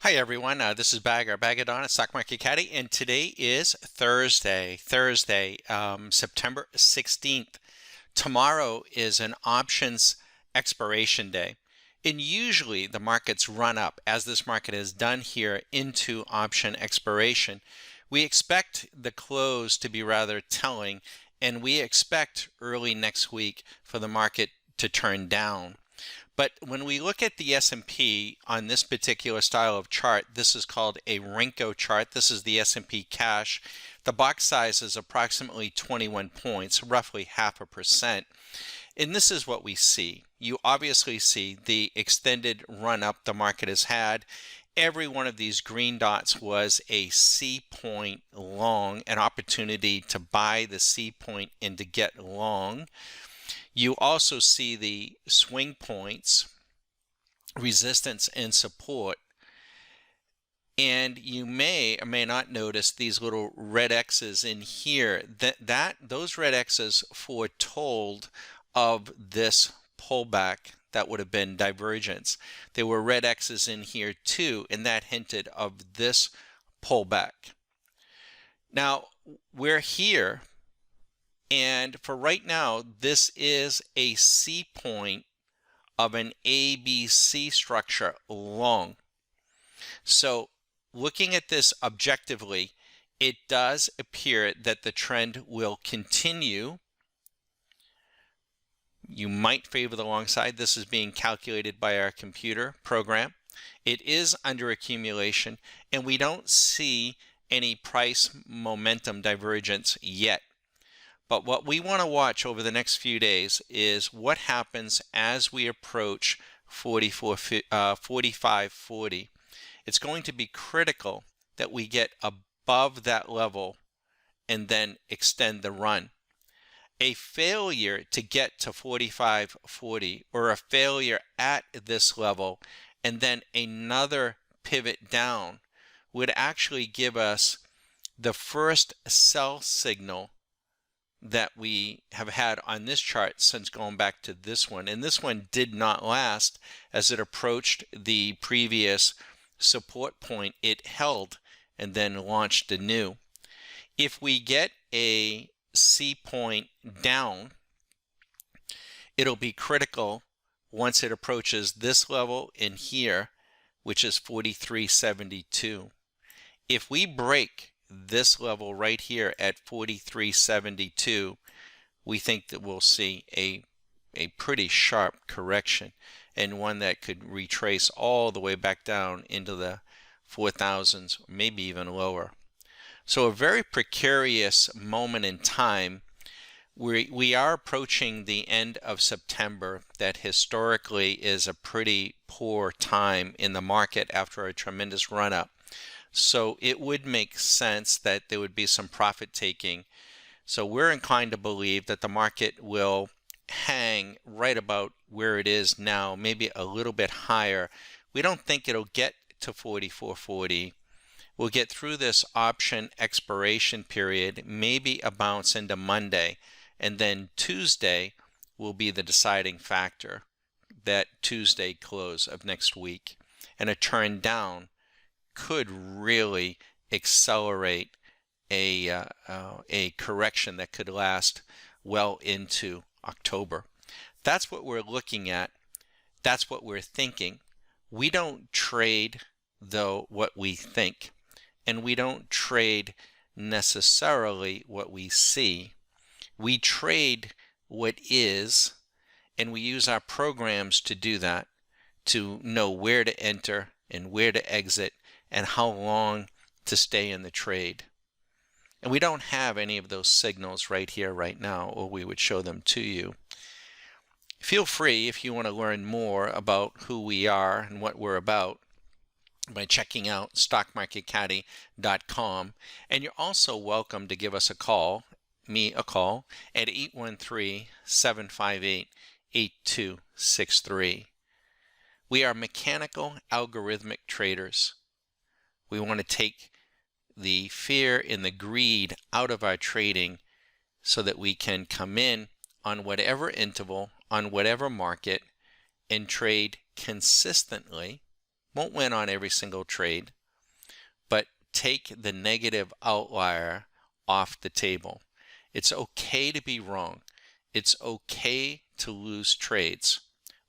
Hi everyone, this is Bagadon at Stock Market Caddy, and today is Thursday, September 16th. Tomorrow is an options expiration day, and usually the markets run up, as this market has done here, into option expiration. We expect the close to be rather telling, and we expect early next week for the market to turn down. But when we look at the S&P on this particular style of chart, this is called a Renko chart. This is the S&P cash. The box size is approximately 21 points, roughly 0.5%. And this is what we see. You obviously see the extended run up the market has had. Every one of these green dots was a C point long, an opportunity to buy the C point and to get long. You also see the swing points, resistance and support, and you may or may not notice these little red X's in here. Those red X's foretold of this pullback that would have been divergence. There were red X's in here too, and that hinted of this pullback. Now we're here. And for right now, this is a C point of an ABC structure long. So looking at this objectively, it does appear that the trend will continue. You might favor the long side. This is being calculated by our computer program. It is under accumulation, and we don't see any price momentum divergence yet. But what we want to watch over the next few days is what happens as we approach 45.40. It's going to be critical that we get above that level and then extend the run. A failure to get to 45.40 or a failure at this level and then another pivot down would actually give us the first sell signal that we have had on this chart since going back to this one. And this one did not last as it approached the previous support point. It held and then launched anew. If we get a C point down, it'll be critical once it approaches this level in here, which is 43.72. If we break this level right here at 43.72, we think that we'll see a pretty sharp correction, and one that could retrace all the way back down into the 4,000s, maybe even lower. So a very precarious moment in time. We are approaching the end of September. That historically is a pretty poor time in the market after a tremendous run-up. So it would make sense that there would be some profit taking. So we're inclined to believe that the market will hang right about where it is now, maybe a little bit higher. We don't think it'll get to 44.40. We'll get through this option expiration period, maybe a bounce into Monday, and then Tuesday will be the deciding factor, that Tuesday close of next week. And a turn down could really accelerate a correction that could last well into October. That's what we're looking at. That's what we're thinking. We don't trade, though, what we think, and we don't trade necessarily what we see. We trade what is, and we use our programs to do that, to know where to enter and where to exit and how long to stay in the trade. And we don't have any of those signals right here, right now, or we would show them to you. Feel free, if you want to learn more about who we are and what we're about, by checking out stockmarketcaddy.com. And you're also welcome to give us a call, me a call, at 813-758-8263. We are mechanical algorithmic traders. We want to take the fear and the greed out of our trading so that we can come in on whatever interval, on whatever market, and trade consistently Won't win on every single trade, but take the negative outlier off the table. It's okay to be wrong. It's okay to lose trades.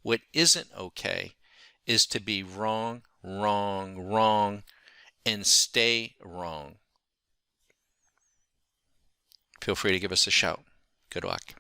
What isn't okay is to be wrong, wrong, wrong, and stay wrong. Feel free to give us a shout. Good luck.